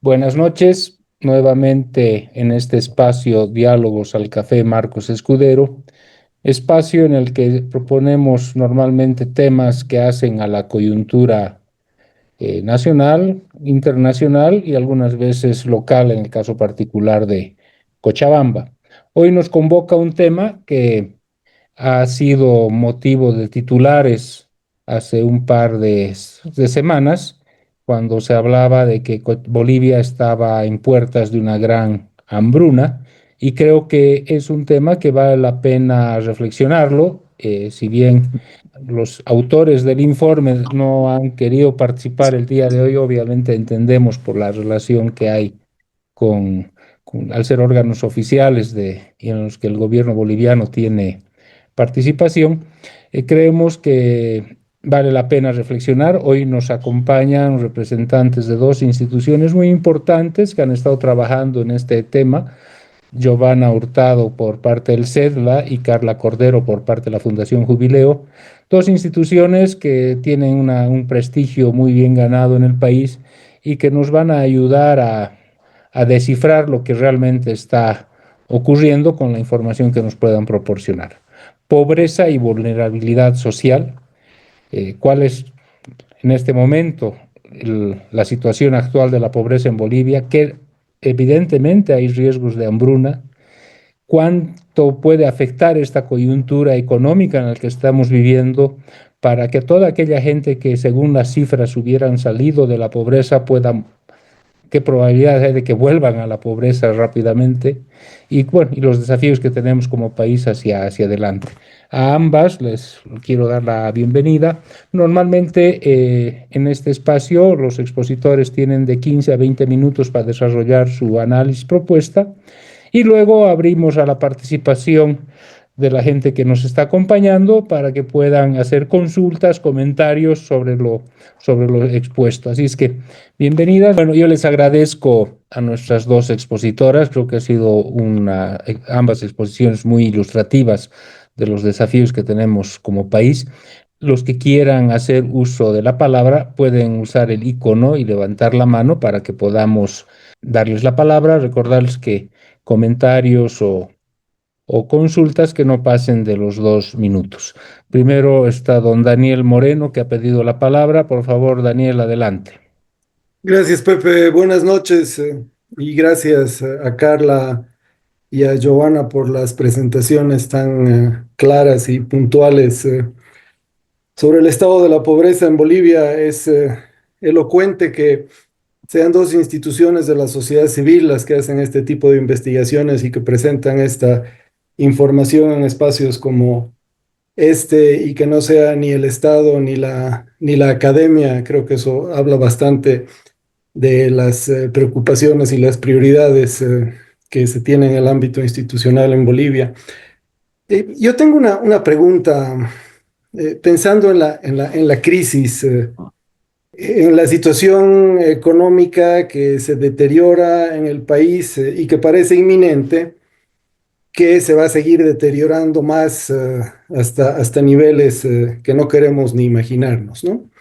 Buenas noches, nuevamente en este espacio Diálogos al Café Marcos Escudero, espacio en el que proponemos normalmente temas que hacen a la coyuntura nacional, internacional y algunas veces local, en el caso particular de Cochabamba. Hoy nos convoca un tema que ha sido motivo de titulares hace un par de semanas, cuando se hablaba de que Bolivia estaba en puertas de una gran hambruna, y creo que es un tema que vale la pena reflexionarlo, si bien los autores del informe no han querido participar el día de hoy, obviamente entendemos por la relación que hay con, al ser órganos oficiales y en los que el gobierno boliviano tiene participación. Creemos que vale la pena reflexionar. Hoy nos acompañan representantes de dos instituciones muy importantes que han estado trabajando en este tema: Giovanna Hurtado por parte del CEDLA y Carla Cordero por parte de la Fundación Jubileo, dos instituciones que tienen un prestigio muy bien ganado en el país y que nos van a ayudar a descifrar lo que realmente está ocurriendo con la información que nos puedan proporcionar. Pobreza y vulnerabilidad social. ¿Cuál es en este momento la situación actual de la pobreza en Bolivia? Que evidentemente hay riesgos de hambruna. ¿Cuánto puede afectar esta coyuntura económica en la que estamos viviendo para que toda aquella gente que según las cifras hubieran salido de la pobreza pueda, qué probabilidades hay de que vuelvan a la pobreza rápidamente? Y bueno, y los desafíos que tenemos como país hacia adelante. A ambas les quiero dar la bienvenida. Normalmente en este espacio los expositores tienen de 15 a 20 minutos para desarrollar su análisis propuesta, y luego abrimos a la participación de la gente que nos está acompañando para que puedan hacer consultas, comentarios sobre lo expuesto. Así es que, bienvenidas. Bueno, yo les agradezco a nuestras dos expositoras. Creo que ha sido ambas exposiciones muy ilustrativas de los desafíos que tenemos como país. Los que quieran hacer uso de la palabra pueden usar el icono y levantar la mano para que podamos darles la palabra. Recordarles que comentarios o consultas que no pasen de los 2 minutos. Primero está don Daniel Moreno, que ha pedido la palabra. Por favor, Daniel, adelante. Gracias, Pepe. Buenas noches, y gracias a Carla y a Giovanna por las presentaciones tan claras y puntuales sobre el estado de la pobreza en Bolivia. Es elocuente que sean dos instituciones de la sociedad civil las que hacen este tipo de investigaciones y que presentan esta información en espacios como este, y que no sea ni el Estado ni la academia. Creo que eso habla bastante de las preocupaciones y las prioridades que se tienen en el ámbito institucional en Bolivia. Yo tengo una pregunta, pensando en la crisis, en la situación económica que se deteriora en el país, y que parece inminente, que se va a seguir deteriorando más, hasta niveles que no queremos ni imaginarnos, ¿no?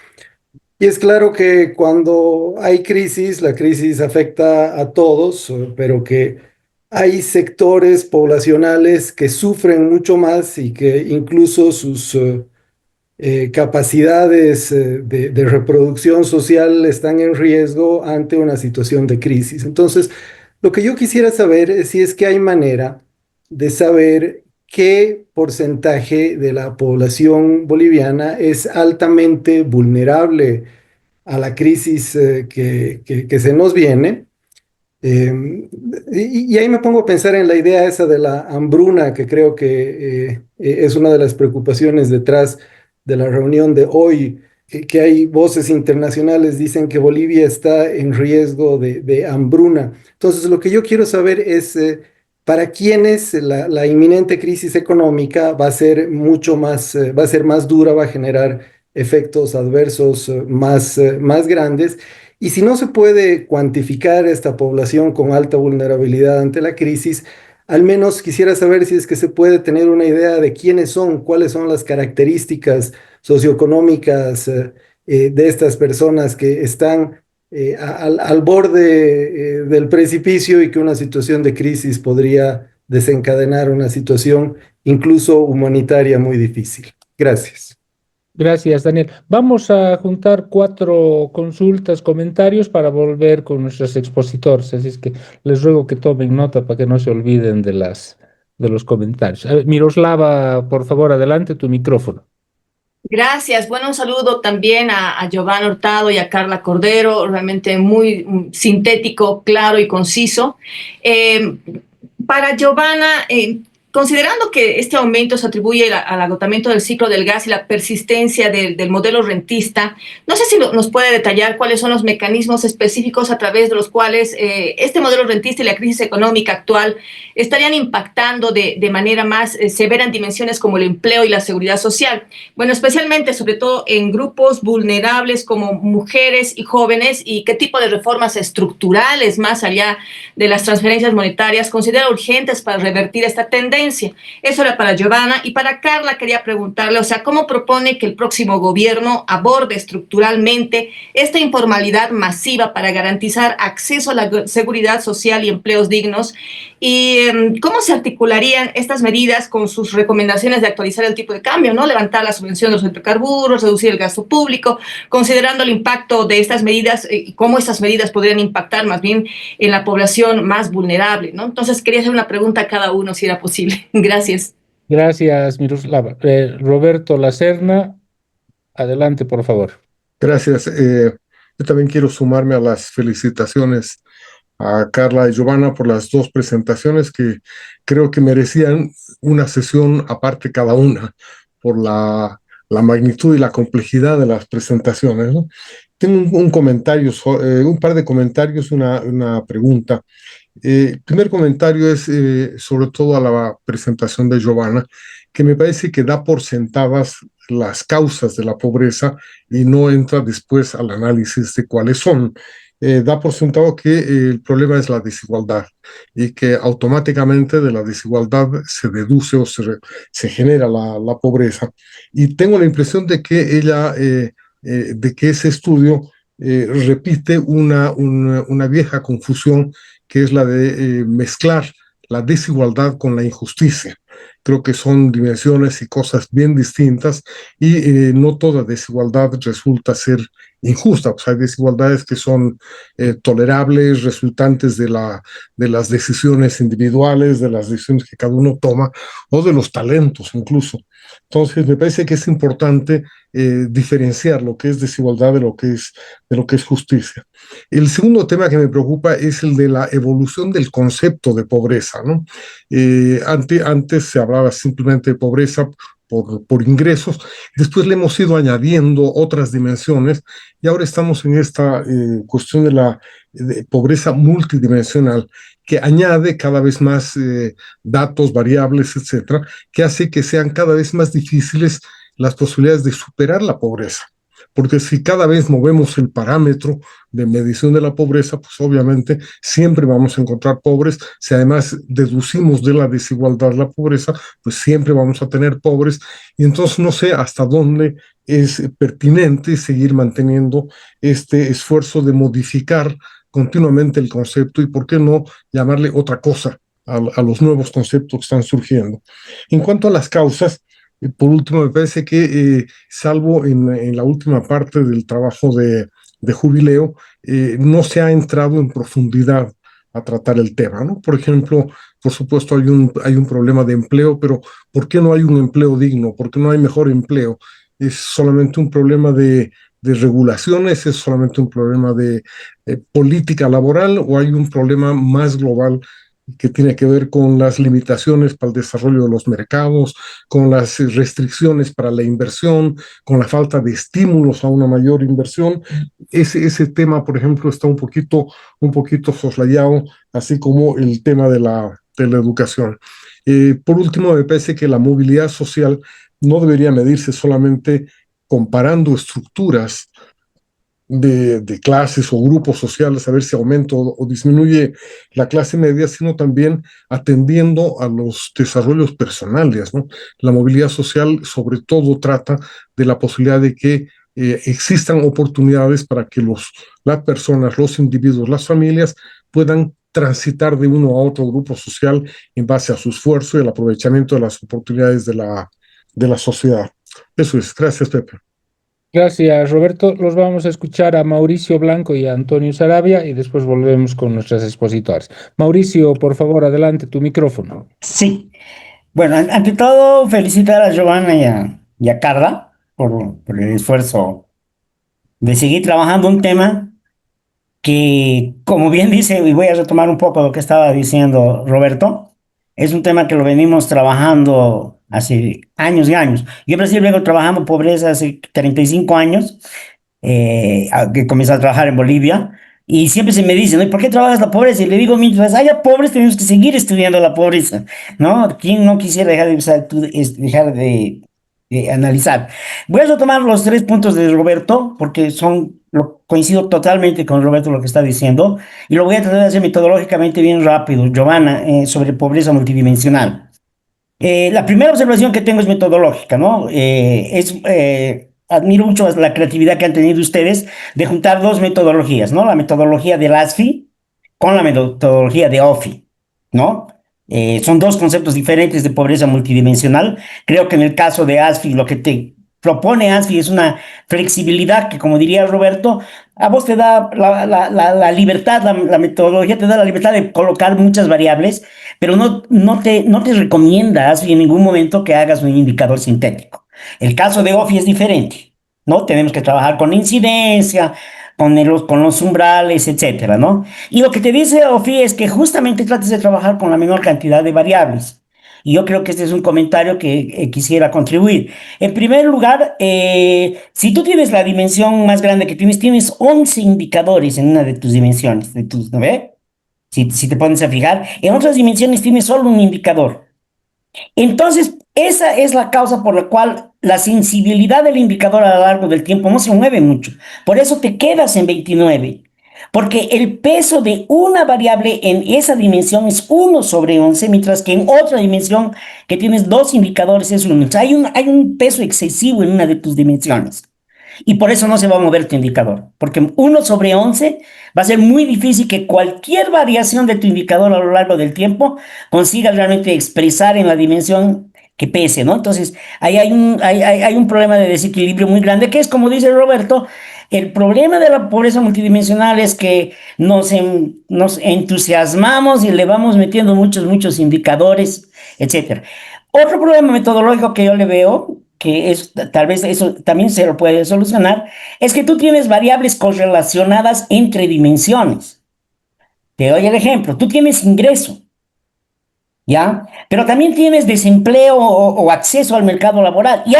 Y es claro que cuando hay crisis, la crisis afecta a todos, pero que hay sectores poblacionales que sufren mucho más y que incluso sus capacidades de reproducción social están en riesgo ante una situación de crisis. Entonces, lo que yo quisiera saber es si es que hay manera de saber qué porcentaje de la población boliviana es altamente vulnerable a la crisis que se nos viene. Y ahí me pongo a pensar en la idea esa de la hambruna, que creo que es una de las preocupaciones detrás de la reunión de hoy, que hay voces internacionales dicen que Bolivia está en riesgo de hambruna. Entonces, lo que yo quiero saber es, para quiénes la inminente crisis económica va a ser mucho más, va a ser más dura, va a generar efectos adversos más grandes. Y si no se puede cuantificar esta población con alta vulnerabilidad ante la crisis, al menos quisiera saber si es que se puede tener una idea de quiénes son, cuáles son las características socioeconómicas de estas personas que están al borde del precipicio y que una situación de crisis podría desencadenar una situación incluso humanitaria muy difícil. Gracias. Gracias, Daniel. Vamos a juntar cuatro consultas, comentarios para volver con nuestros expositores. Así es que les ruego que tomen nota para que no se olviden de los comentarios. A ver, Miroslava, por favor, adelante tu micrófono. Gracias. Bueno, un saludo también a Giovanna Hurtado y a Carla Cordero, realmente muy sintético, claro y conciso. Eh, para Giovanna, considerando que este aumento se atribuye al agotamiento del ciclo del gas y la persistencia del modelo rentista, no sé si nos puede detallar cuáles son los mecanismos específicos a través de los cuales este modelo rentista y la crisis económica actual estarían impactando de manera más severa en dimensiones como el empleo y la seguridad social. Bueno, especialmente, sobre todo en grupos vulnerables como mujeres y jóvenes, y qué tipo de reformas estructurales, más allá de las transferencias monetarias, considera urgentes para revertir esta tendencia. Eso era para Giovanna. Y para Carla quería preguntarle, o sea, ¿cómo propone que el próximo gobierno aborde estructuralmente esta informalidad masiva para garantizar acceso a la seguridad social y empleos dignos? ¿Y cómo se articularían estas medidas con sus recomendaciones de actualizar el tipo de cambio, ¿no? Levantar la subvención de los hidrocarburos, reducir el gasto público, considerando el impacto de estas medidas y cómo estas medidas podrían impactar más bien en la población más vulnerable, ¿no? Entonces quería hacer una pregunta a cada uno, si era posible. Gracias. Gracias, Miroslava. Roberto Lacerna, adelante, por favor. Gracias. Yo también quiero sumarme a las felicitaciones a Carla y Giovanna por las dos presentaciones que creo que merecían una sesión aparte cada una por la magnitud y la complejidad de las presentaciones, ¿no? Tengo un comentario, un par de comentarios, una pregunta. El primer comentario es sobre todo a la presentación de Giovanna, que me parece que da por sentadas las causas de la pobreza y no entra después al análisis de cuáles son. Da por sentado que el problema es la desigualdad y que automáticamente de la desigualdad se deduce o se genera la pobreza. Y tengo la impresión de que de que ese estudio repite una vieja confusión que es la de mezclar la desigualdad con la injusticia. Creo que son dimensiones y cosas bien distintas y no toda desigualdad resulta ser injusta. Pues hay desigualdades que son tolerables, resultantes de las decisiones individuales, de las decisiones que cada uno toma o de los talentos incluso. Entonces, me parece que es importante diferenciar lo que es desigualdad de lo que es justicia. El segundo tema que me preocupa es el de la evolución del concepto de pobreza, ¿no? Antes se hablaba simplemente de pobreza por ingresos, después le hemos ido añadiendo otras dimensiones y ahora estamos en esta cuestión de la de pobreza multidimensional que añade cada vez más datos, variables, etcétera, que hace que sean cada vez más difíciles las posibilidades de superar la pobreza. Porque si cada vez movemos el parámetro de medición de la pobreza, pues obviamente siempre vamos a encontrar pobres. Si además deducimos de la desigualdad la pobreza, pues siempre vamos a tener pobres. Y entonces no sé hasta dónde es pertinente seguir manteniendo este esfuerzo de modificar continuamente el concepto y por qué no llamarle otra cosa a los nuevos conceptos que están surgiendo. En cuanto a las causas, por último, me parece que, salvo en la última parte del trabajo de Jubileo, no se ha entrado en profundidad a tratar el tema, ¿no? Por ejemplo, por supuesto hay un problema de empleo, pero ¿por qué no hay un empleo digno? ¿Por qué no hay mejor empleo? ¿Es solamente un problema de regulaciones? ¿Es solamente un problema de política laboral o hay un problema más global que tiene que ver con las limitaciones para el desarrollo de los mercados, con las restricciones para la inversión, con la falta de estímulos a una mayor inversión? Ese tema, por ejemplo, está un poquito soslayado, así como el tema de la educación. Por último, me parece que la movilidad social no debería medirse solamente comparando estructuras de clases o grupos sociales, a ver si aumenta o disminuye la clase media, sino también atendiendo a los desarrollos personales, ¿no? La movilidad social sobre todo trata de la posibilidad de que existan oportunidades para que las personas, los individuos, las familias puedan transitar de uno a otro grupo social en base a su esfuerzo y el aprovechamiento de las oportunidades de la sociedad. Eso es. Gracias, Pepe. Gracias, Roberto. Los vamos a escuchar a Mauricio Blanco y a Antonio Sarabia y después volvemos con nuestras expositoras. Mauricio, por favor, adelante, tu micrófono. Sí, bueno, ante todo, felicitar a Giovanna y a Carla por el esfuerzo de seguir trabajando un tema que, como bien dice, y voy a retomar un poco lo que estaba diciendo Roberto, es un tema que lo venimos trabajando hace años y años. Yo en Brasil vengo trabajando pobreza hace 35 años, que comencé a trabajar en Bolivia, y siempre se me dice, ¿no? ¿Y por qué trabajas la pobreza? Y le digo, mientras haya pobres, tenemos que seguir estudiando la pobreza, ¿no? ¿Quién no quisiera dejar de analizar? Voy a retomar los 3 puntos de Roberto, porque coincido totalmente con Roberto lo que está diciendo, y lo voy a tratar de hacer metodológicamente bien rápido, Giovanna, sobre pobreza multidimensional. La primera observación que tengo es metodológica, ¿no? Admiro mucho la creatividad que han tenido ustedes de juntar dos metodologías, ¿no? La metodología del ASFI con la metodología de OFI, ¿no? Son dos conceptos diferentes de pobreza multidimensional. Creo que en el caso de ASFI, lo que te propone ASFI es una flexibilidad que, como diría Roberto, a vos te da la libertad, la metodología te da la libertad de colocar muchas variables, pero no te recomienda ASFI en ningún momento que hagas un indicador sintético. El caso de OFI es diferente, ¿no? Tenemos que trabajar con incidencia, con los umbrales, etcétera, ¿no? Y lo que te dice OFI es que justamente trates de trabajar con la menor cantidad de variables. Y yo creo que este es un comentario que quisiera contribuir. En primer lugar, si tú tienes la dimensión más grande que tienes 11 indicadores en una de tus dimensiones, ¿no ve? Si te pones a fijar, en otras dimensiones tienes solo un indicador. Entonces, esa es la causa por la cual la sensibilidad del indicador a lo largo del tiempo no se mueve mucho. Por eso te quedas en 29. Porque el peso de una variable en esa dimensión es 1 sobre 11, mientras que en otra dimensión que tienes dos indicadores es 1. Hay un peso excesivo en una de tus dimensiones. Y por eso no se va a mover tu indicador. Porque 1 sobre 11 va a ser muy difícil que cualquier variación de tu indicador a lo largo del tiempo consiga realmente expresar en la dimensión que pese, ¿no? Entonces, ahí hay un problema de desequilibrio muy grande, que es, como dice Roberto, el problema de la pobreza multidimensional es que nos entusiasmamos y le vamos metiendo muchos indicadores, etcétera. Otro problema metodológico que yo le veo, que tal vez eso también se lo puede solucionar, es que tú tienes variables correlacionadas entre dimensiones. Te doy el ejemplo, tú tienes ingreso, ¿ya? Pero también tienes desempleo o acceso al mercado laboral, y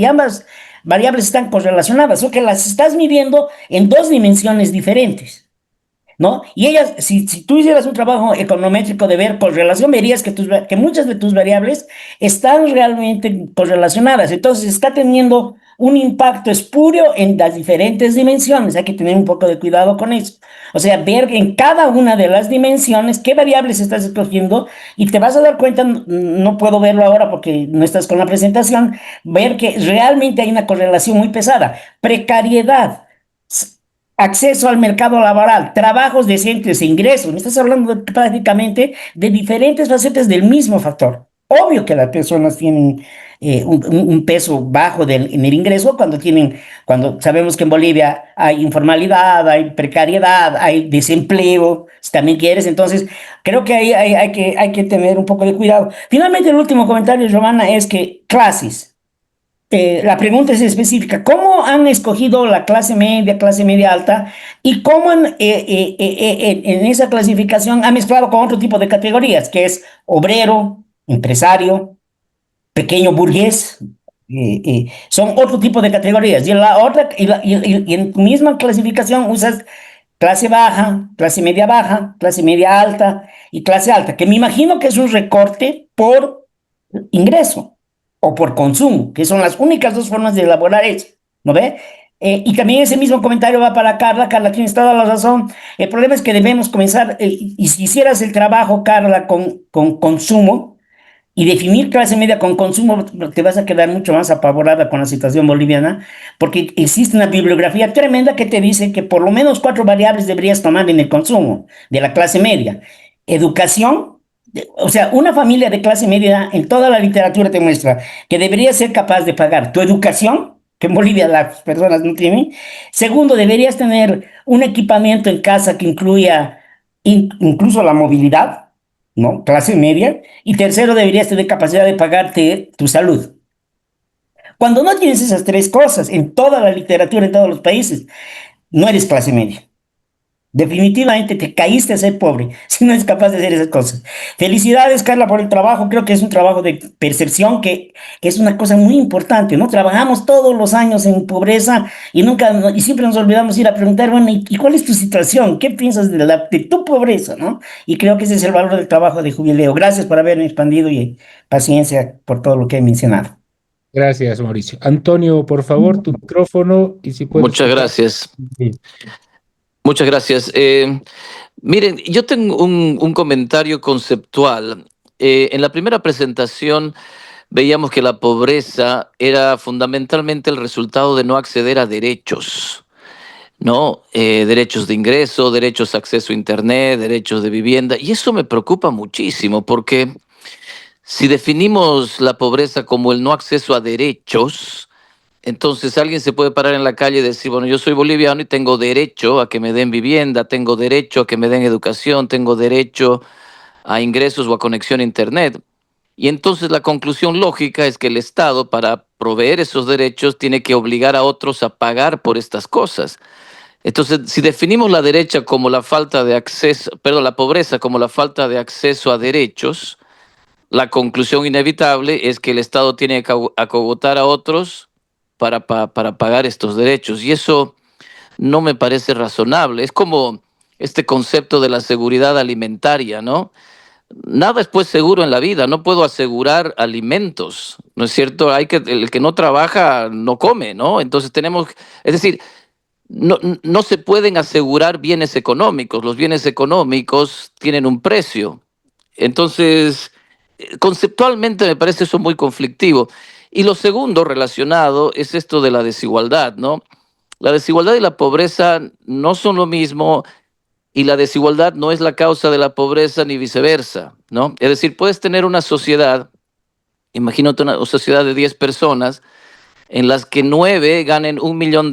ambas variables están correlacionadas, o que las estás midiendo en dos dimensiones diferentes, ¿no? Y ellas, si tú hicieras un trabajo econométrico de ver correlación, verías que muchas de tus variables están realmente correlacionadas. Entonces está teniendo un impacto espurio en las diferentes dimensiones. Hay que tener un poco de cuidado con eso. O sea, ver en cada una de las dimensiones qué variables estás escogiendo, y te vas a dar cuenta, no puedo verlo ahora porque no estás con la presentación, ver que realmente hay una correlación muy pesada. Precariedad, acceso al mercado laboral, trabajos decentes e ingresos. Me estás hablando prácticamente de diferentes facetas del mismo factor. Obvio que las personas tienen un peso bajo en el ingreso cuando sabemos que en Bolivia hay informalidad, hay precariedad, hay desempleo, si también quieres. Entonces, creo que ahí hay que tener un poco de cuidado. Finalmente, el último comentario, Giovanna, es que clases. La pregunta es específica. ¿Cómo han escogido la clase media alta? Y cómo en esa clasificación han mezclado con otro tipo de categorías, que es obrero, empresario, pequeño burgués. Son otro tipo de categorías. Y en tu misma clasificación usas clase baja, clase media alta y clase alta, que me imagino que es un recorte por ingreso o por consumo, que son las únicas dos formas de elaborar eso, ¿no ve? Y también ese mismo comentario va para Carla. Carla, tienes toda la razón. El problema es que debemos comenzar, y si hicieras el trabajo, Carla, con consumo, Y definir clase media con consumo, te vas a quedar mucho más apavorada con la situación boliviana, porque existe una bibliografía tremenda que te dice que por lo menos 4 variables deberías tomar en el consumo de la clase media. Educación, o sea, una familia de clase media en toda la literatura te muestra que debería ser capaz de pagar tu educación, que en Bolivia las personas no tienen. Segundo, deberías tener un equipamiento en casa que incluya incluso la movilidad, ¿no? Clase media. Y tercero, deberías tener capacidad de pagarte tu salud. Cuando no tienes esas 3 cosas en toda la literatura, en todos los países, no eres clase media. Definitivamente te caíste a ser pobre si no eres capaz de hacer esas cosas. Felicidades, Carla, por el trabajo. Creo que es un trabajo de percepción que es una cosa muy importante, ¿no? Trabajamos todos los años en pobreza y nunca, y siempre nos olvidamos ir a preguntar, bueno, ¿y cuál es tu situación? ¿Qué piensas de tu pobreza, ¿no? Y creo que ese es el valor del trabajo de Jubileo. Gracias por haberme expandido y paciencia por todo lo que he mencionado. Gracias, Mauricio. Antonio, por favor, tu micrófono y si puedes Muchas tocar. gracias. Sí. Muchas gracias. Miren, yo tengo un comentario conceptual. En la primera presentación veíamos que la pobreza era fundamentalmente el resultado de no acceder a derechos, ¿no? Derechos de ingreso, derechos de acceso a Internet, derechos de vivienda. Y eso me preocupa muchísimo porque si definimos la pobreza como el no acceso a derechos, entonces alguien se puede parar en la calle y decir, bueno, yo soy boliviano y tengo derecho a que me den vivienda, tengo derecho a que me den educación, tengo derecho a ingresos o a conexión a Internet. Y entonces la conclusión lógica es que el Estado, para proveer esos derechos, tiene que obligar a otros a pagar por estas cosas. Entonces, si definimos la derecha como la falta de acceso, perdón, la pobreza como la falta de acceso a derechos, la conclusión inevitable es que el Estado tiene que acogotar a otros para pagar estos derechos. Y eso no me parece razonable. Es como este concepto de la seguridad alimentaria, ¿no? Nada es pues seguro en la vida. No puedo asegurar alimentos, ¿no es cierto? El que no trabaja no come, ¿no? Entonces tenemos, es decir, no se pueden asegurar bienes económicos. Los bienes económicos tienen un precio. Entonces, conceptualmente me parece eso muy conflictivo. Y lo segundo relacionado es esto de la desigualdad, ¿no? La desigualdad y la pobreza no son lo mismo y la desigualdad no es la causa de la pobreza ni viceversa, ¿no? Es decir, puedes tener una sociedad, imagínate una sociedad de 10 personas en las que 9 ganen $1 millón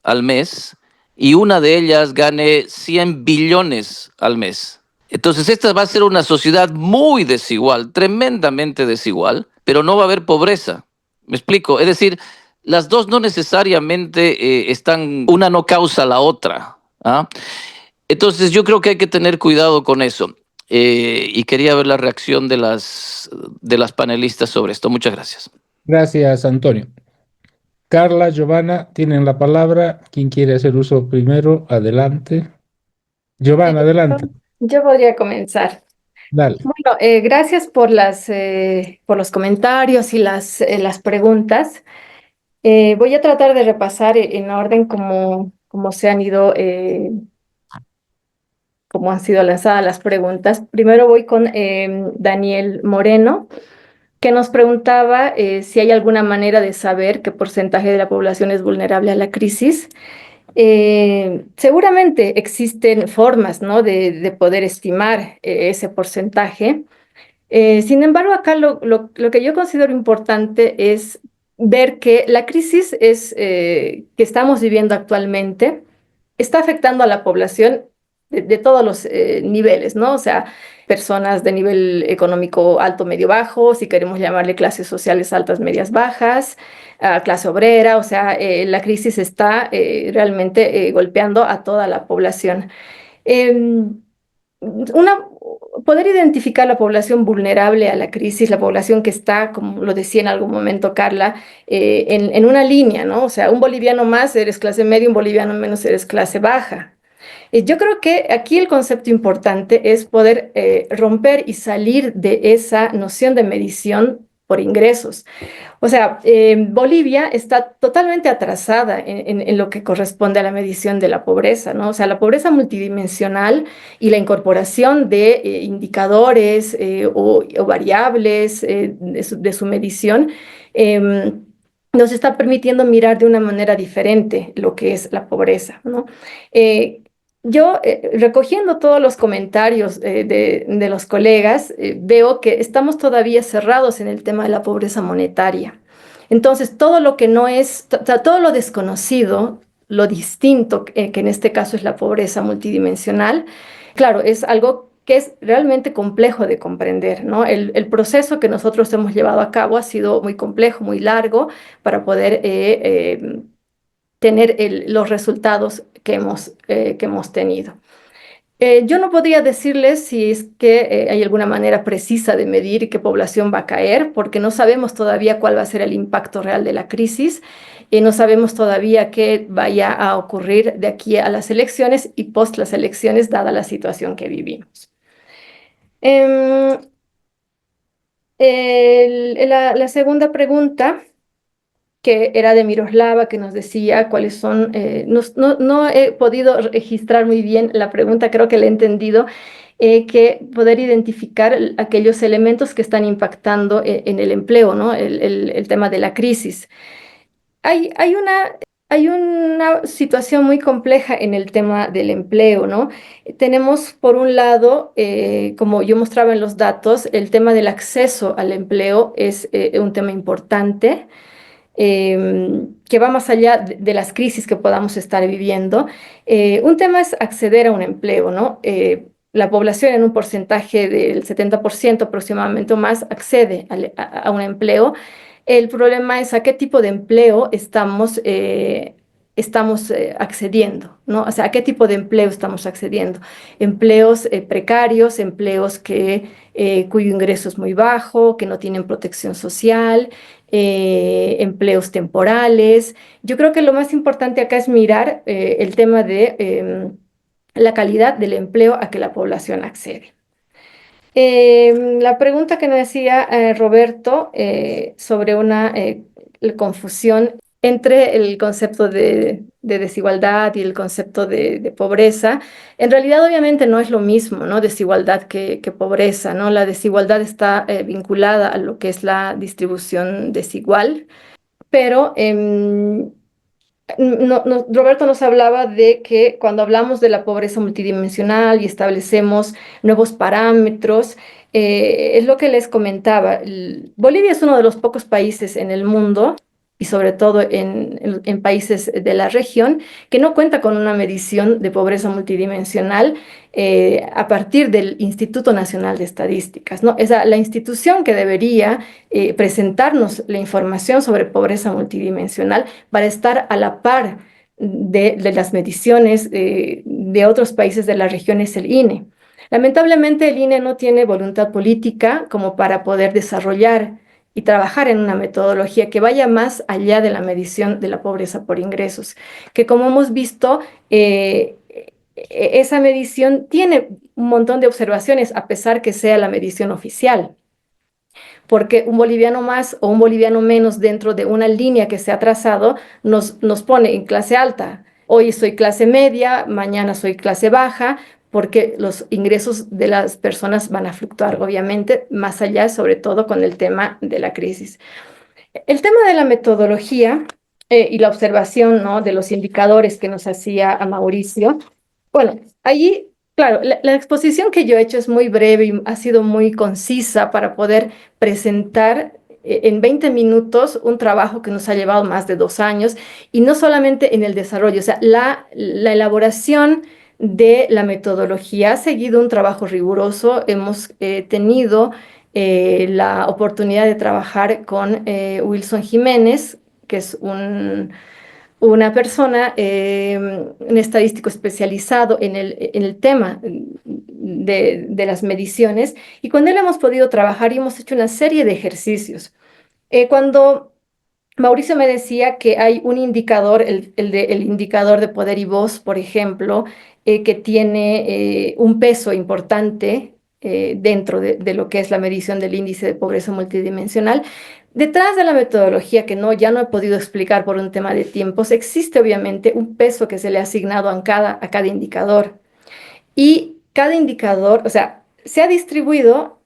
al mes y una de ellas gane 100 billones al mes. Entonces, esta va a ser una sociedad muy desigual, tremendamente desigual, pero no va a haber pobreza. ¿Me explico? Es decir, las dos no necesariamente están, una no causa la otra. ¿Ah? Entonces, yo creo que hay que tener cuidado con eso. Y quería ver la reacción de las panelistas sobre esto. Muchas gracias. Gracias, Antonio. Carla, Giovanna, tienen la palabra. ¿Quién quiere hacer uso primero? Adelante. Giovanna, adelante. Yo podría comenzar. Dale. Bueno, gracias por los comentarios y las preguntas. Voy a tratar de repasar en orden como se han ido, como han sido lanzadas las preguntas. Primero voy con Daniel Moreno, que nos preguntaba si hay alguna manera de saber qué porcentaje de la población es vulnerable a la crisis. Seguramente existen formas, ¿no? de poder estimar ese porcentaje. Sin embargo, acá lo que yo considero importante es ver que la crisis que estamos viviendo actualmente está afectando a la población de todos los niveles, ¿no? O sea, personas de nivel económico alto, medio, bajo, si queremos llamarle clases sociales altas, medias, bajas, clase obrera, o sea, la crisis está realmente golpeando a toda la población. Em, una, Poder identificar la población vulnerable a la crisis, la población que está, como lo decía en algún momento Carla, en una línea, ¿no? O sea, un boliviano más eres clase media, un boliviano menos eres clase baja. Yo creo que aquí el concepto importante es poder romper y salir de esa noción de medición por ingresos. O sea, Bolivia está totalmente atrasada en lo que corresponde a la medición de la pobreza, ¿no? O sea, la pobreza multidimensional y la incorporación de indicadores o variables de su medición nos está permitiendo mirar de una manera diferente lo que es la pobreza, ¿no? Yo, recogiendo todos los comentarios de los colegas, veo que estamos todavía cerrados en el tema de la pobreza monetaria. Entonces, todo lo que no es, todo lo desconocido, lo distinto, que en este caso es la pobreza multidimensional, claro, es algo que es realmente complejo de comprender, ¿no? El proceso que nosotros hemos llevado a cabo ha sido muy complejo, muy largo, para poder tener los resultados que hemos tenido. Yo no podría decirles si es que hay alguna manera precisa de medir qué población va a caer, porque no sabemos todavía cuál va a ser el impacto real de la crisis, y no sabemos todavía qué vaya a ocurrir de aquí a las elecciones y post las elecciones, dada la situación que vivimos. La segunda pregunta, que era de Miroslava, que nos decía cuáles son, no he podido registrar muy bien la pregunta, creo que la he entendido, que poder identificar aquellos elementos que están impactando en el empleo, ¿no? El tema de la crisis. Hay, hay una, Hay una situación muy compleja en el tema del empleo, ¿no? Tenemos, por un lado, como yo mostraba en los datos, el tema del acceso al empleo es un tema importante que va más allá de las crisis que podamos estar viviendo. Un tema es acceder a un empleo, ¿no? La población en un porcentaje del 70% aproximadamente o más accede a un empleo. El problema es a qué tipo de empleo estamos accediendo, ¿no? O sea, a qué tipo de empleo estamos accediendo. Empleos precarios, empleos cuyo ingreso es muy bajo, que no tienen protección social, empleos temporales. Yo creo que lo más importante acá es mirar el tema de la calidad del empleo a que la población accede. La pregunta que nos decía Roberto sobre una confusión entre el concepto de desigualdad y el concepto de pobreza, en realidad obviamente no es lo mismo, ¿no? Desigualdad que pobreza, ¿no? La desigualdad está vinculada a lo que es la distribución desigual, pero Roberto nos hablaba de que cuando hablamos de la pobreza multidimensional y establecemos nuevos parámetros, es lo que les comentaba. Bolivia es uno de los pocos países en el mundo, y sobre todo en países de la región, que no cuenta con una medición de pobreza multidimensional a partir del Instituto Nacional de Estadísticas, ¿no? Es la institución que debería presentarnos la información sobre pobreza multidimensional para estar a la par de las mediciones de otros países de la región, es el INE. Lamentablemente el INE no tiene voluntad política como para poder desarrollar y trabajar en una metodología que vaya más allá de la medición de la pobreza por ingresos, que como hemos visto, esa medición tiene un montón de observaciones a pesar que sea la medición oficial, porque un boliviano más o un boliviano menos dentro de una línea que se ha trazado nos pone en clase alta. Hoy soy clase media, mañana soy clase baja, porque los ingresos de las personas van a fluctuar, obviamente, más allá, sobre todo con el tema de la crisis. El tema de la metodología y la observación, ¿no?, de los indicadores que nos hacía a Mauricio, bueno, allí, claro, la exposición que yo he hecho es muy breve y ha sido muy concisa para poder presentar en 20 minutos un trabajo que nos ha llevado más de 2 años, y no solamente en el desarrollo, o sea, la elaboración de la metodología ha seguido un trabajo riguroso. Hemos tenido la oportunidad de trabajar con Wilson Jiménez, que es una persona, un estadístico especializado en el tema de las mediciones, y con él hemos podido trabajar y hemos hecho una serie de ejercicios. Cuando Mauricio me decía que hay un indicador, el indicador de poder y voz, por ejemplo, que tiene un peso importante dentro de lo que es la medición del índice de pobreza multidimensional. Detrás de la metodología, que ya no he podido explicar por un tema de tiempos, existe obviamente un peso que se le ha asignado a cada indicador. Y cada indicador, o sea, se ha distribuido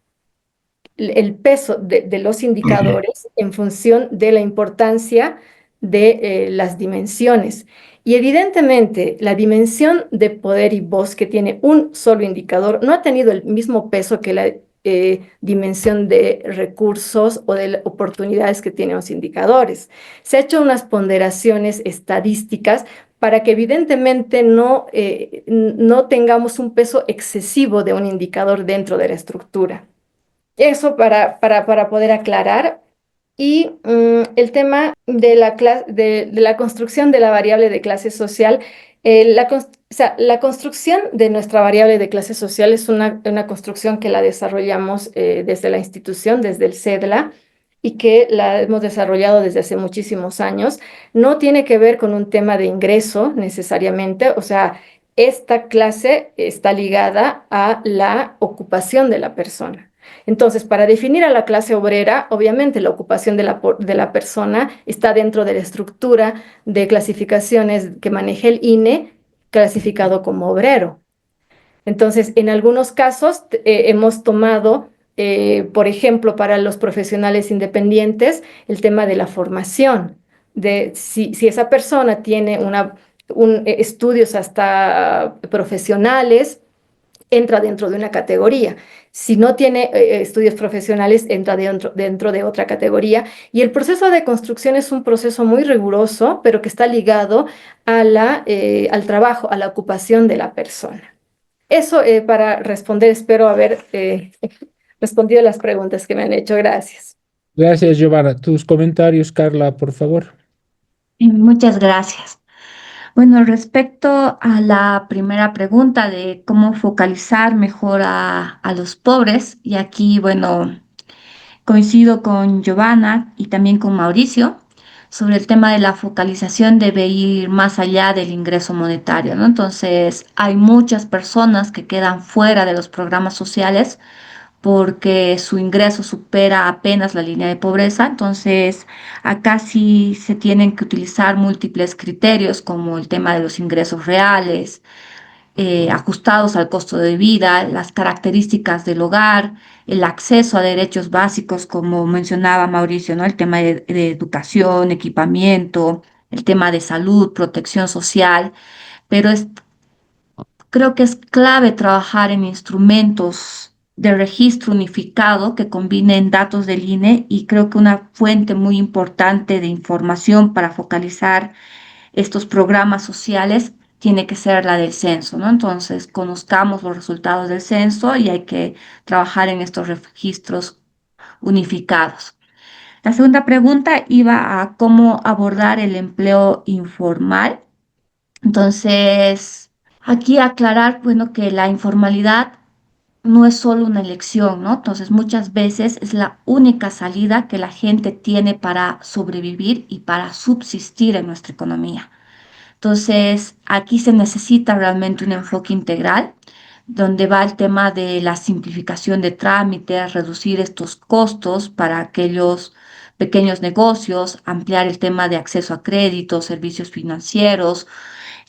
el peso de los indicadores en función de la importancia de las dimensiones. Y evidentemente la dimensión de poder y voz que tiene un solo indicador no ha tenido el mismo peso que la dimensión de recursos o de oportunidades que tienen los indicadores. Se ha hecho unas ponderaciones estadísticas para que evidentemente no tengamos un peso excesivo de un indicador dentro de la estructura. Eso para poder aclarar. Y el tema de la construcción de la variable de clase social, o sea, la construcción de nuestra variable de clase social es una construcción que la desarrollamos desde la institución, desde el CEDLA, y que la hemos desarrollado desde hace muchísimos años. No tiene que ver con un tema de ingreso necesariamente, o sea, esta clase está ligada a la ocupación de la persona. Entonces, para definir a la clase obrera, obviamente la ocupación de la persona está dentro de la estructura de clasificaciones que maneja el INE, clasificado como obrero. Entonces, en algunos casos hemos tomado, por ejemplo, para los profesionales independientes, el tema de la formación, de si esa persona tiene estudios hasta profesionales, entra dentro de una categoría. Si no tiene estudios profesionales, entra dentro de otra categoría. Y el proceso de construcción es un proceso muy riguroso, pero que está ligado al trabajo, a la ocupación de la persona. Eso para responder, espero haber respondido las preguntas que me han hecho. Gracias. Gracias, Giovanna. Tus comentarios, Carla, por favor. Muchas gracias. Bueno, respecto a la primera pregunta de cómo focalizar mejor a los pobres, y aquí, bueno, coincido con Giovanna y también con Mauricio sobre el tema de la focalización debe ir más allá del ingreso monetario, ¿no? Entonces, hay muchas personas que quedan fuera de los programas sociales porque su ingreso supera apenas la línea de pobreza. Entonces, acá sí se tienen que utilizar múltiples criterios como el tema de los ingresos reales, ajustados al costo de vida, las características del hogar, el acceso a derechos básicos, como mencionaba Mauricio, ¿no? El tema de educación, equipamiento, el tema de salud, protección social, pero creo que es clave trabajar en instrumentos de registro unificado que combinen datos del INE y creo que una fuente muy importante de información para focalizar estos programas sociales tiene que ser la del censo, ¿no? Entonces, conozcamos los resultados del censo y hay que trabajar en estos registros unificados. La segunda pregunta iba a cómo abordar el empleo informal. Entonces, aquí aclarar, bueno, que la informalidad no es solo una elección, ¿no? Entonces, muchas veces es la única salida que la gente tiene para sobrevivir y para subsistir en nuestra economía. Entonces, aquí se necesita realmente un enfoque integral, donde va el tema de la simplificación de trámites, reducir estos costos para aquellos pequeños negocios, ampliar el tema de acceso a créditos, servicios financieros.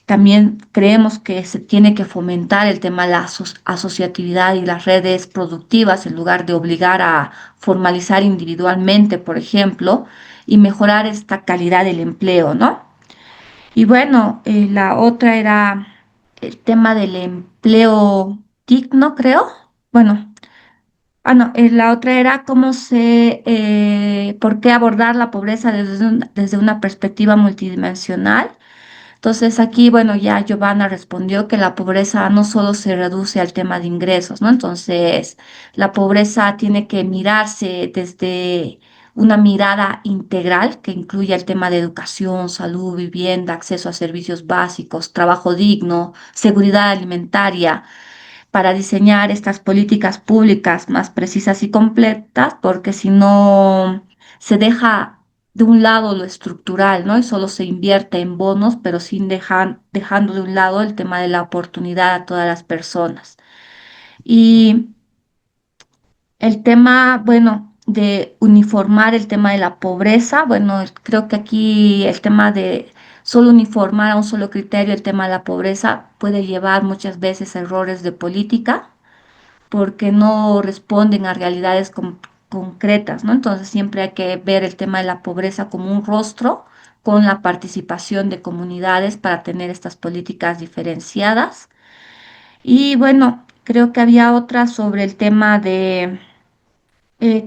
También creemos que se tiene que fomentar el tema de la asociatividad y las redes productivas en lugar de obligar a formalizar individualmente, por ejemplo, y mejorar esta calidad del empleo, ¿no? Y bueno, la otra era el tema del empleo digno, creo. Bueno, no, la otra era por qué abordar la pobreza desde una perspectiva multidimensional. Entonces aquí, bueno, ya Giovanna respondió que la pobreza no solo se reduce al tema de ingresos, ¿no? Entonces, la pobreza tiene que mirarse desde una mirada integral que incluya el tema de educación, salud, vivienda, acceso a servicios básicos, trabajo digno, seguridad alimentaria, para diseñar estas políticas públicas más precisas y completas, porque si no se deja de un lado lo estructural, ¿no? Y solo se invierte en bonos, pero sin dejando de un lado el tema de la oportunidad a todas las personas. Y El tema, bueno, de uniformar el tema de la pobreza, bueno, creo que aquí el tema de solo uniformar a un solo criterio el tema de la pobreza puede llevar muchas veces a errores de política porque no responden a realidades concretas, ¿no? Entonces siempre hay que ver el tema de la pobreza como un rostro con la participación de comunidades para tener estas políticas diferenciadas. Y bueno, creo que había otra sobre el tema de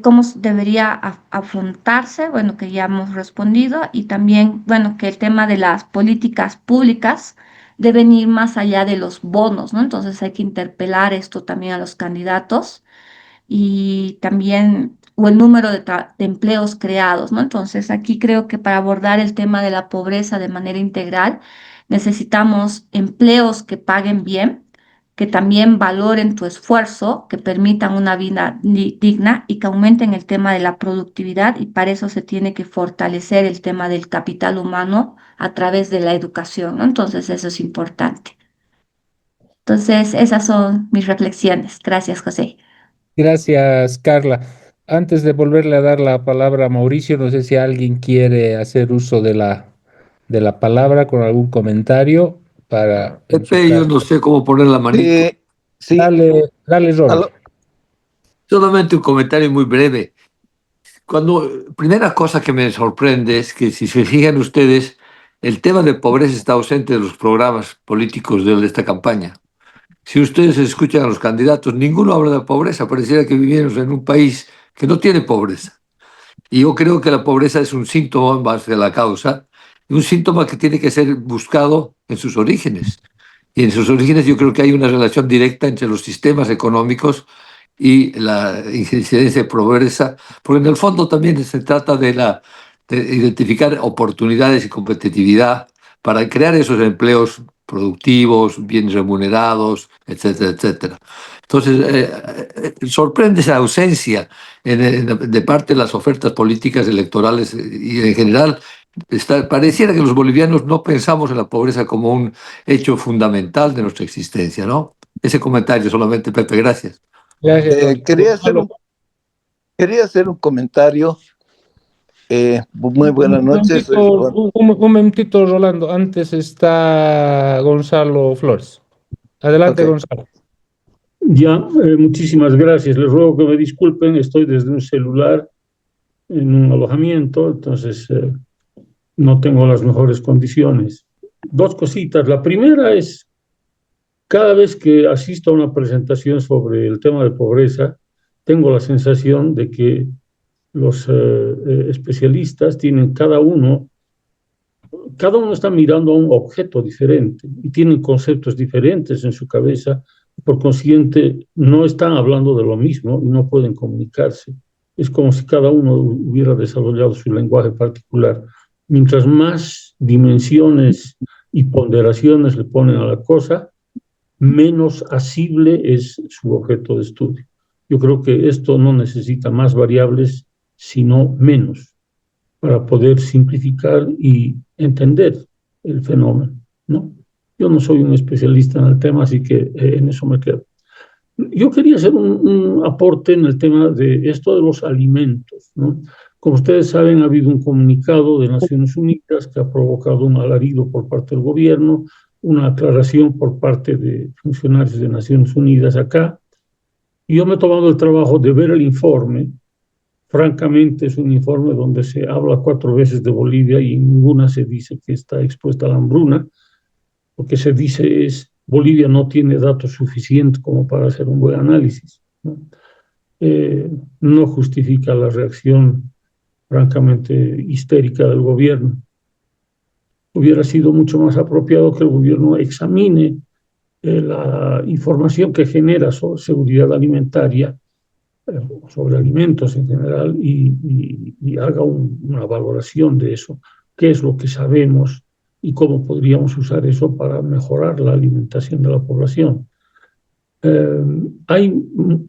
cómo debería afrontarse, bueno, que ya hemos respondido, y también, bueno, que el tema de las políticas públicas deben ir más allá de los bonos, ¿no? Entonces hay que interpelar esto también a los candidatos y también, o el número de empleos creados, ¿no? Entonces, aquí creo que para abordar el tema de la pobreza de manera integral, necesitamos empleos que paguen bien, que también valoren tu esfuerzo, que permitan una vida digna y que aumenten el tema de la productividad, y para eso se tiene que fortalecer el tema del capital humano a través de la educación, ¿no? Entonces, eso es importante. Entonces, esas son mis reflexiones. Gracias, José. Gracias, Carla. Antes de volverle a dar la palabra a Mauricio, no sé si alguien quiere hacer uso de la palabra con algún comentario para, en su Pepe, yo caso. no sé cómo poner la manito. Sí, Dale, Robert. Solamente un comentario muy breve. Primera cosa que me sorprende es que si se fijan ustedes, el tema de pobreza está ausente de los programas políticos de esta campaña. Si ustedes escuchan a los candidatos, ninguno habla de pobreza. Pareciera que vivimos en un país que no tiene pobreza. Y yo creo que la pobreza es un síntoma más de la causa, y un síntoma que tiene que ser buscado en sus orígenes. Y en sus orígenes yo creo que hay una relación directa entre los sistemas económicos y la incidencia de pobreza, porque en el fondo también se trata de identificar oportunidades y competitividad para crear esos empleos productivos, bien remunerados, etcétera, etcétera. Entonces, sorprende esa ausencia de parte de las ofertas políticas electorales y en general. Pareciera que los bolivianos no pensamos en la pobreza como un hecho fundamental de nuestra existencia, ¿no? Ese comentario solamente, Pepe, gracias. Gracias, Robert. quería hacer un comentario. Muy buenas Un noches. momentito, un momentito, Rolando. Antes está Gonzalo Flores. Adelante, Ok. Gonzalo. Ya, muchísimas gracias. Les ruego que me disculpen, estoy desde un celular en un alojamiento, entonces no tengo las mejores condiciones. Dos cositas. La primera es, cada vez que asisto a una presentación sobre el tema de pobreza, tengo la sensación de que los especialistas tienen cada uno está mirando a un objeto diferente y tienen conceptos diferentes en su cabeza. Por consiguiente, no están hablando de lo mismo y no pueden comunicarse. Es como si cada uno hubiera desarrollado su lenguaje particular. Mientras más dimensiones y ponderaciones le ponen a la cosa, menos asible es su objeto de estudio. Yo creo que esto no necesita más variables, sino menos, para poder simplificar y entender el fenómeno, ¿no? Yo no soy un especialista en el tema, así que en eso me quedo. Yo quería hacer un aporte en el tema de esto de los alimentos, ¿no? Como ustedes saben, ha habido un comunicado de Naciones Unidas que ha provocado un alarido por parte del gobierno, una aclaración por parte de funcionarios de Naciones Unidas acá, y yo me he tomado el trabajo de ver el informe. Francamente, es un informe donde se habla 4 veces de Bolivia y en ninguna se dice que está expuesta a la hambruna. Lo que se dice es Bolivia no tiene datos suficientes como para hacer un buen análisis, ¿no? No justifica la reacción francamente histérica del gobierno. Hubiera sido mucho más apropiado que el gobierno examine la información que genera sobre seguridad alimentaria, sobre alimentos en general, y haga una valoración de eso, qué es lo que sabemos y cómo podríamos usar eso para mejorar la alimentación de la población. Hay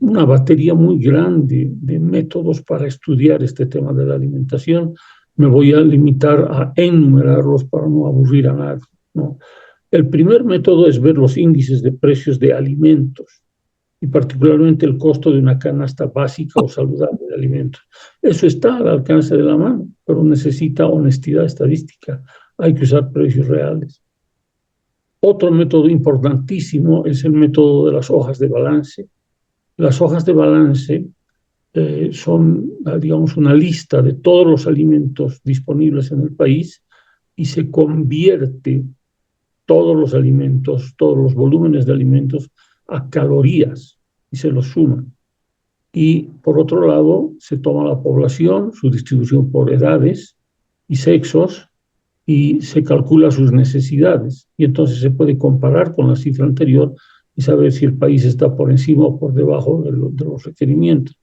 una batería muy grande de métodos para estudiar este tema de la alimentación. Me voy a limitar a enumerarlos para no aburrir a nadie, ¿no? El primer método es ver los índices de precios de alimentos. y particularmente el costo de una canasta básica o saludable de alimentos. Eso está al alcance de la mano, pero necesita honestidad estadística. Hay que usar precios reales. Otro método importantísimo es el método de las hojas de balance. Las hojas de balance son, digamos, una lista de todos los alimentos disponibles en el país y se convierte todos los alimentos, todos los volúmenes de alimentos a calorías y se los suman. Y por otro lado, se toma la población, su distribución por edades y sexos y se calcula sus necesidades. Y entonces se puede comparar con la cifra anterior y saber si el país está por encima o por debajo de los requerimientos.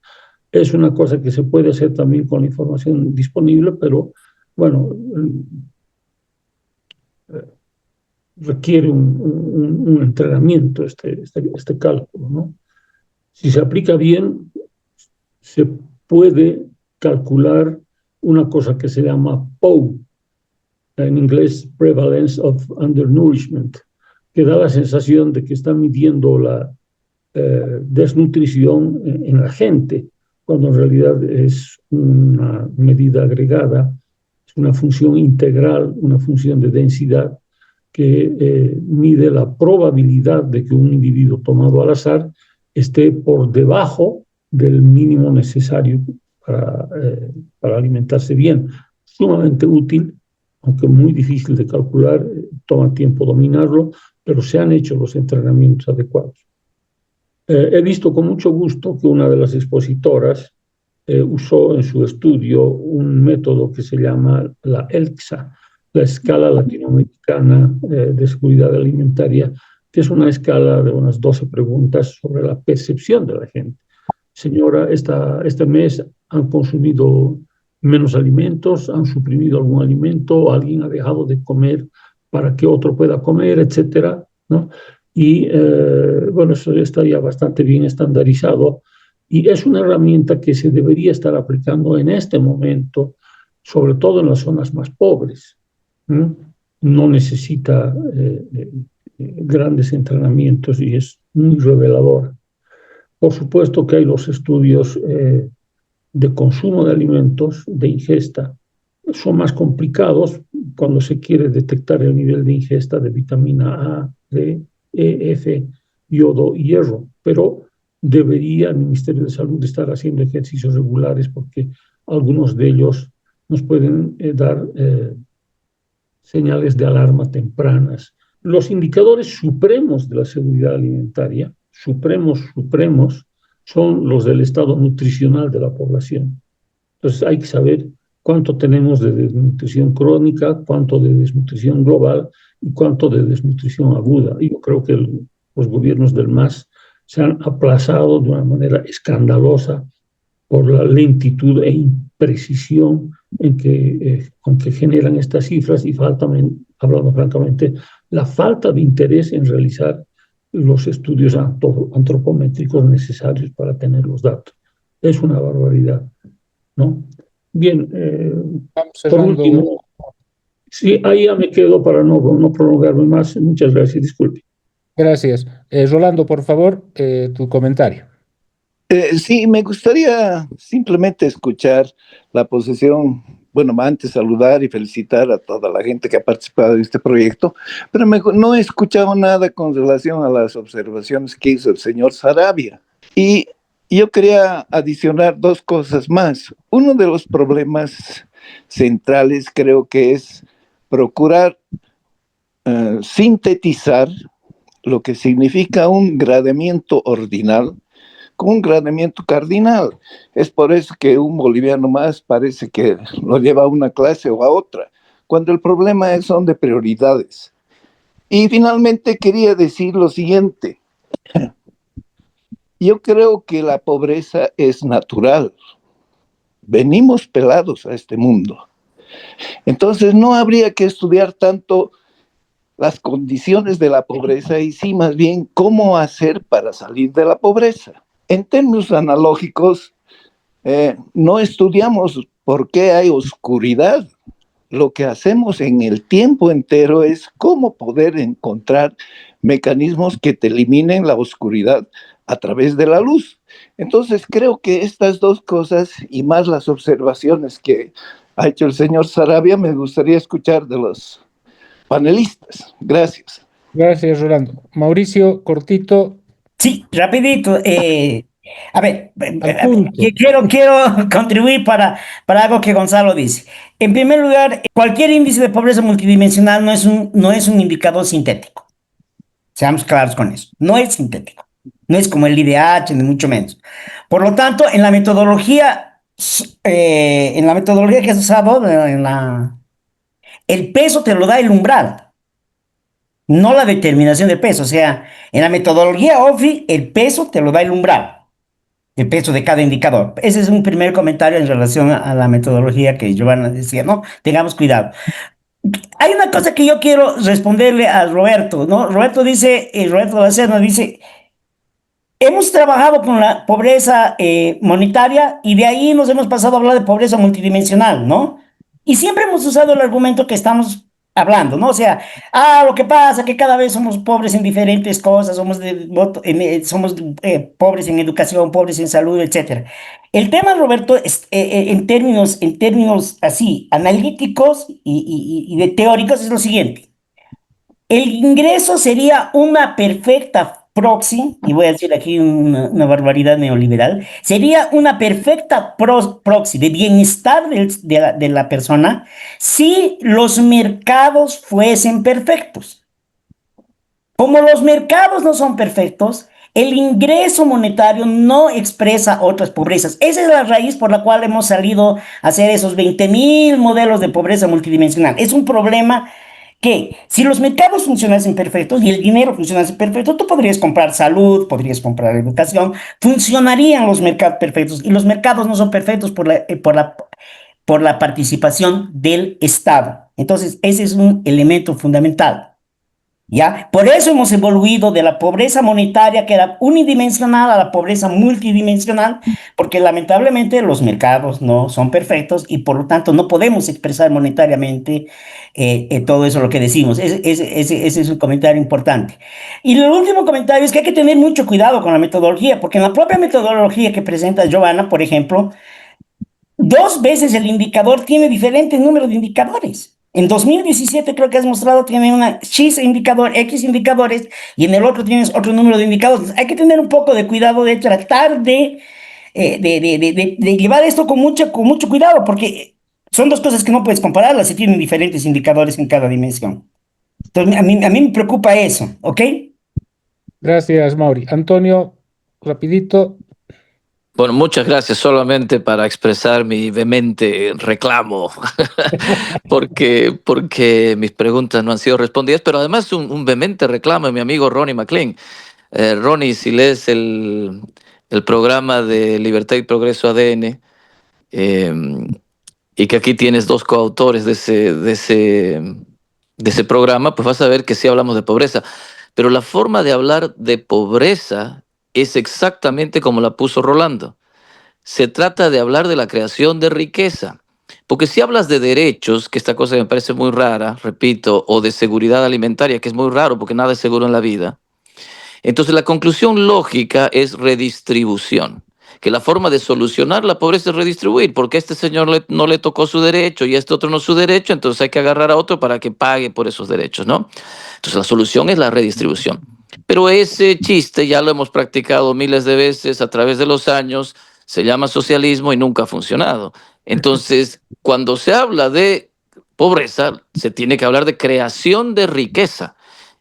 Es una cosa que se puede hacer también con la información disponible, pero bueno, requiere un entrenamiento este cálculo, ¿no? Si se aplica bien, se puede calcular una cosa que se llama POU, en inglés Prevalence of Undernourishment, que da la sensación de que está midiendo la desnutrición en la gente, cuando en realidad es una medida agregada, es una función integral, una función de densidad que mide la probabilidad de que un individuo tomado al azar esté por debajo del mínimo necesario para alimentarse bien. Sumamente útil, aunque muy difícil de calcular, toma tiempo dominarlo, pero se han hecho los entrenamientos adecuados. He visto con mucho gusto que una de las expositoras usó en su estudio un método que se llama la ELCSA, la Escala Latinoamericana de Seguridad Alimentaria, que es una escala de unas 12 preguntas sobre la percepción de la gente. Señora, este mes han consumido menos alimentos, han suprimido algún alimento, alguien ha dejado de comer para que otro pueda comer, etcétera, ¿no? Y bueno, eso está ya bastante bien estandarizado y es una herramienta que se debería estar aplicando en este momento, sobre todo en las zonas más pobres. No necesita grandes entrenamientos y es muy revelador. Por supuesto que hay los estudios de consumo de alimentos, de ingesta, son más complicados cuando se quiere detectar el nivel de ingesta de vitamina A, D, E, F, yodo y hierro, pero debería el Ministerio de Salud estar haciendo ejercicios regulares porque algunos de ellos nos pueden dar señales de alarma tempranas. Los indicadores supremos de la seguridad alimentaria, supremos, son los del estado nutricional de la población. Entonces hay que saber cuánto tenemos de desnutrición crónica, cuánto de desnutrición global y cuánto de desnutrición aguda. Y yo creo que los gobiernos del MAS se han aplazado de una manera escandalosa por la lentitud e imprecisión con que generan estas cifras y hablando francamente, la falta de interés en realizar los estudios antropométricos necesarios para tener los datos. Es una barbaridad, ¿no? Bien, por último, sí, ahí ya me quedo para no prolongarme más. Muchas gracias, disculpe. Gracias. Rolando, por favor, tu comentario. Sí, me gustaría simplemente escuchar la posición, bueno, antes saludar y felicitar a toda la gente que ha participado en este proyecto, pero no he escuchado nada con relación a las observaciones que hizo el señor Sarabia. Y yo quería adicionar dos cosas más. Uno de los problemas centrales creo que es procurar sintetizar lo que significa un gradeamiento ordinal con un gradeamiento cardinal. Es por eso que un boliviano más parece que lo lleva a una clase o a otra, cuando el problema son de prioridades. Y finalmente quería decir lo siguiente. Yo creo que la pobreza es natural. Venimos pelados a este mundo. Entonces no habría que estudiar tanto las condiciones de la pobreza y sí más bien cómo hacer para salir de la pobreza. En términos analógicos, no estudiamos por qué hay oscuridad. Lo que hacemos en el tiempo entero es cómo poder encontrar mecanismos que te eliminen la oscuridad a través de la luz. Entonces creo que estas dos cosas y más las observaciones que ha hecho el señor Sarabia me gustaría escuchar de los panelistas. Gracias. Gracias, Rolando. Mauricio, cortito, Sí, rapidito. A ver, al punto. quiero contribuir para algo que Gonzalo dice. En primer lugar, cualquier índice de pobreza multidimensional no es un indicador sintético. Seamos claros con eso. No es sintético. No es como el IDH, ni mucho menos. Por lo tanto, en la metodología que has usado, el peso te lo da el umbral, no la determinación de peso. O sea, en la metodología OFI, el peso te lo da el umbral, el peso de cada indicador. Ese es un primer comentario en relación a la metodología que Giovanna decía, ¿no? Tengamos cuidado. Hay una cosa que yo quiero responderle a Roberto, ¿no? Roberto Lacerda dice, hemos trabajado con la pobreza monetaria y de ahí nos hemos pasado a hablar de pobreza multidimensional, ¿no? Y siempre hemos usado el argumento que estamos hablando, ¿no? O sea, lo que pasa es que cada vez somos pobres en diferentes cosas, somos pobres en educación, pobres en salud, etcétera. El tema, Roberto, es, en términos así, analíticos y de teóricos, es lo siguiente. El ingreso sería una perfecta proxy, y voy a decir aquí una barbaridad neoliberal, sería una perfecta proxy de bienestar de la persona si los mercados fuesen perfectos. Como los mercados no son perfectos, el ingreso monetario no expresa otras pobrezas. Esa es la raíz por la cual hemos salido a hacer esos 20.000 modelos de pobreza multidimensional. Es un problema que si los mercados funcionasen perfectos y el dinero funcionase perfecto, tú podrías comprar salud, podrías comprar educación, funcionarían los mercados perfectos, y los mercados no son perfectos por la participación del Estado. Entonces, ese es un elemento fundamental. ¿Ya? Por eso hemos evoluido de la pobreza monetaria, que era unidimensional, a la pobreza multidimensional, porque lamentablemente los mercados no son perfectos y por lo tanto no podemos expresar monetariamente todo eso lo que decimos. Ese es un comentario importante. Y el último comentario es que hay que tener mucho cuidado con la metodología, porque en la propia metodología que presenta Giovanna, por ejemplo, 2 veces el indicador tiene diferente número de indicadores. En 2017 creo que has mostrado tiene una X indicadores, y en el otro tienes otro número de indicadores. Hay que tener un poco de cuidado de tratar de llevar esto con mucho cuidado, porque son 2 cosas que no puedes compararlas si tienen diferentes indicadores en cada dimensión. Entonces, a mí me preocupa eso, ¿ok? Gracias, Mauri. Antonio, rapidito. Bueno, muchas gracias. Solamente para expresar mi vehemente reclamo, porque mis preguntas no han sido respondidas, pero además un vehemente reclamo de mi amigo Ronnie McLean. Ronnie, si lees el programa de Libertad y Progreso ADN, y que aquí tienes 2 coautores de ese programa, pues vas a ver que sí hablamos de pobreza. Pero la forma de hablar de pobreza es exactamente como la puso Rolando. Se trata de hablar de la creación de riqueza. Porque si hablas de derechos, que esta cosa me parece muy rara, repito, o de seguridad alimentaria, que es muy raro porque nada es seguro en la vida, entonces la conclusión lógica es redistribución. Que la forma de solucionar la pobreza es redistribuir, porque a este señor no le tocó su derecho y a este otro no su derecho, entonces hay que agarrar a otro para que pague por esos derechos, ¿no? Entonces la solución es la redistribución. Pero ese chiste ya lo hemos practicado miles de veces a través de los años, se llama socialismo y nunca ha funcionado. Entonces, cuando se habla de pobreza, se tiene que hablar de creación de riqueza.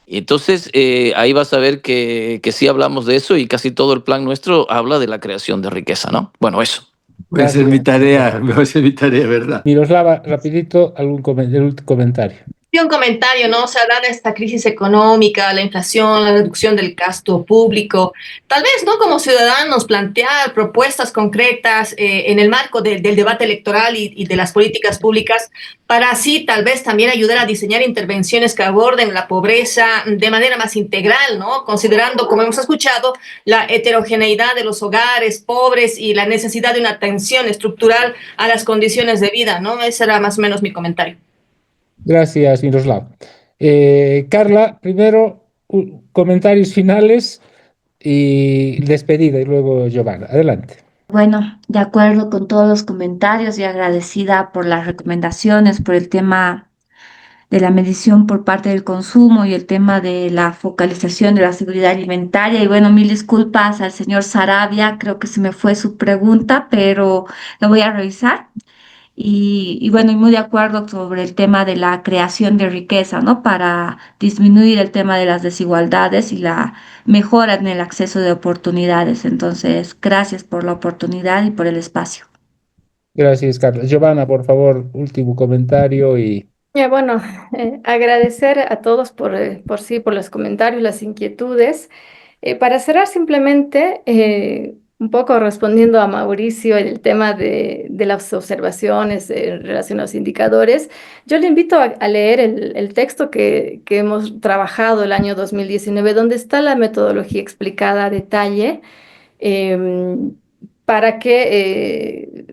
Y entonces ahí vas a ver que sí hablamos de eso y casi todo el plan nuestro habla de la creación de riqueza, ¿no? Bueno, eso. Voy a hacer mi tarea, ¿verdad? Miroslava, rapidito, el último comentario. Un comentario, ¿no? O sea, dada esta crisis económica, la inflación, la reducción del gasto público, tal vez, ¿no? Como ciudadanos, plantear propuestas concretas en el marco del debate electoral y de las políticas públicas, para así tal vez también ayudar a diseñar intervenciones que aborden la pobreza de manera más integral, ¿no? Considerando, como hemos escuchado, la heterogeneidad de los hogares pobres y la necesidad de una atención estructural a las condiciones de vida, ¿no? Ese era más o menos mi comentario. Gracias, Miroslav. Carla, primero, comentarios finales y despedida y luego Giovanna. Adelante. Bueno, de acuerdo con todos los comentarios y agradecida por las recomendaciones, por el tema de la medición por parte del consumo y el tema de la focalización de la seguridad alimentaria. Y bueno, mil disculpas al señor Sarabia, creo que se me fue su pregunta, pero lo voy a revisar. Y bueno, y muy de acuerdo sobre el tema de la creación de riqueza, ¿no? Para disminuir el tema de las desigualdades y la mejora en el acceso de oportunidades. Entonces, gracias por la oportunidad y por el espacio. Gracias, Carlos. Giovanna, por favor, último comentario y Bueno, agradecer a todos por sí, por los comentarios, las inquietudes. Para cerrar simplemente, un poco respondiendo a Mauricio en el tema de las observaciones en relación a los indicadores, yo le invito a leer el texto que hemos trabajado el año 2019, donde está la metodología explicada a detalle, em, para que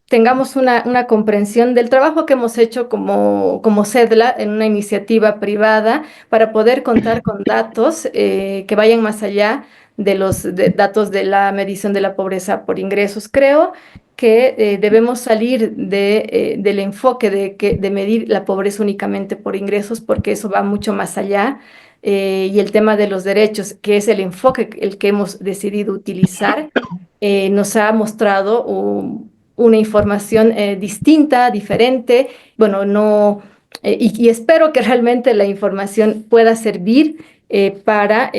tengamos una comprensión del trabajo que hemos hecho como CEDLA en una iniciativa privada para poder contar con datos que vayan más allá de los datos de la medición de la pobreza por ingresos. Creo que debemos salir del enfoque de medir la pobreza únicamente por ingresos, porque eso va mucho más allá. Y el tema de los derechos, que es el enfoque el que hemos decidido utilizar, nos ha mostrado una información distinta, diferente. Bueno, no, y espero que realmente la información pueda servir para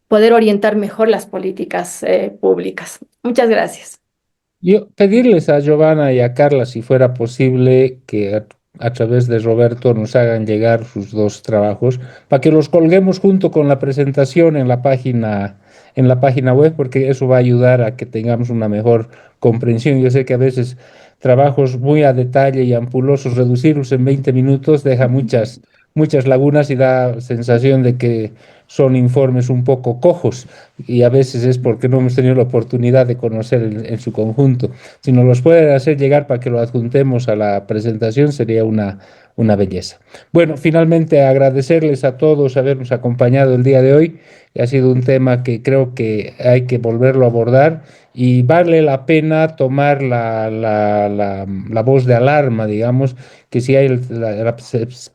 poder orientar mejor las políticas públicas. Muchas gracias. yo pedirles a Giovanna y a Carla, si fuera posible, que a través de Roberto nos hagan llegar sus dos trabajos para que los colguemos junto con la presentación en la página web, porque eso va a ayudar a que tengamos una mejor comprensión. Yo sé que a veces trabajos muy a detalle y ampulosos, reducirlos en 20 minutos deja muchas lagunas y da sensación de que son informes un poco cojos y a veces es porque no hemos tenido la oportunidad de conocer en su conjunto. Si nos los pueden hacer llegar para que lo adjuntemos a la presentación sería una belleza. Bueno, finalmente agradecerles a todos habernos acompañado el día de hoy. Ha sido un tema que creo que hay que volverlo a abordar y vale la pena tomar la voz de alarma, digamos, que si hay la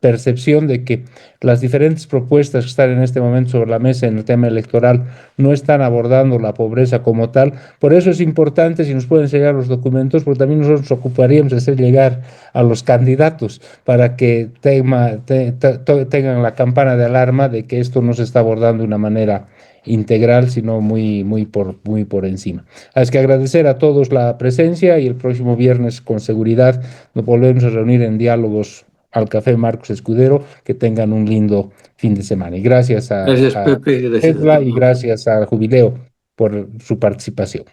percepción de que las diferentes propuestas que están en este momento sobre la mesa en el tema electoral no están abordando la pobreza como tal. Por eso es importante si nos pueden llegar los documentos, porque también nosotros nos ocuparíamos de hacer llegar a los candidatos para que tengan la campana de alarma de que esto no se está abordando de una manera integral, sino muy por encima. Así que agradecer a todos la presencia y el próximo viernes con seguridad nos volvemos a reunir en diálogos al Café Marcos Escudero. Que tengan un lindo fin de semana. Y gracias Gracias, Pepe. Gracias a Tesla y todos. gracias a Jubileo por su participación.